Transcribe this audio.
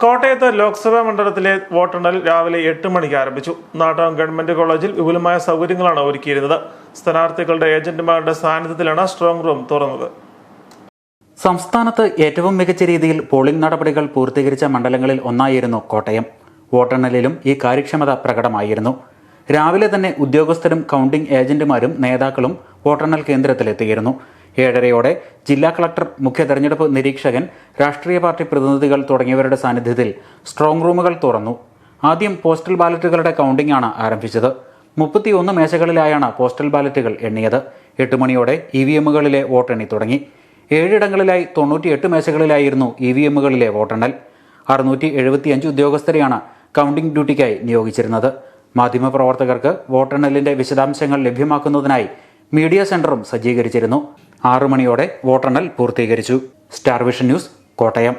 കോട്ടയത്ത് ലോക്സഭാ മണ്ഡലത്തിലെ വോട്ടെണ്ണൽ രാവിലെ 8 മണിക്ക് ആരംഭിച്ചു. നാട്ടകം ഗവൺമെന്റ് കോളേജിൽ വിപുലമായ സൗകര്യങ്ങളാണ് ഒരുക്കിയിരുന്നത്. സ്ഥാനാർത്ഥികളുടെ ഏജന്റുമാരുടെ സാന്നിധ്യത്തിലാണ് സ്ട്രോങ് റൂം തുറന്നത്. സംസ്ഥാനത്ത് ഏറ്റവും മികച്ച രീതിയിൽ പോളിംഗ് നടപടികൾ പൂർത്തീകരിച്ച മണ്ഡലങ്ങളിൽ ഒന്നായിരുന്നു കോട്ടയം. വോട്ടെണ്ണലിലും ഈ കാര്യക്ഷമത പ്രകടമായിരുന്നു. രാവിലെ തന്നെ ഉദ്യോഗസ്ഥരും കൗണ്ടിംഗ് ഏജന്റുമാരും നേതാക്കളും വോട്ടെണ്ണൽ കേന്ദ്രത്തിലെത്തിയിരുന്നു. 7:30 ജില്ലാ കളക്ടർ, മുഖ്യ തെരഞ്ഞെടുപ്പ് നിരീക്ഷകൻ, രാഷ്ട്രീയ പാർട്ടി പ്രതിനിധികൾ തുടങ്ങിയവരുടെ സാന്നിധ്യത്തിൽ സ്ട്രോങ് റൂമുകൾ തുറന്നു. ആദ്യം പോസ്റ്റൽ ബാലറ്റുകളുടെ കൗണ്ടിംഗ് ആണ് ആരംഭിച്ചത്. 31 മേശകളിലായാണ് പോസ്റ്റൽ ബാലറ്റുകൾ എണ്ണിയത്. 8 മണിയോടെ EVM-കളിലെ വോട്ടെണ്ണി തുടങ്ങി. 7 ഇടങ്ങളിലായി 98 മേശകളിലായിരുന്നു EVM-കളിലെ വോട്ടെണ്ണൽ. 675 ഉദ്യോഗസ്ഥരെയാണ് കൗണ്ടിംഗ് ഡ്യൂട്ടിക്കായി നിയോഗിച്ചിരുന്നത്. മാധ്യമപ്രവർത്തകർക്ക് വോട്ടെണ്ണലിന്റെ വിശദാംശങ്ങൾ ലഭ്യമാക്കുന്നതിനായി മീഡിയ സെന്ററും സജ്ജീകരിച്ചിരുന്നു. 6 മണിയോടെ വോട്ടെണ്ണൽ പൂർത്തീകരിച്ചു. Star vision news, Kottayam.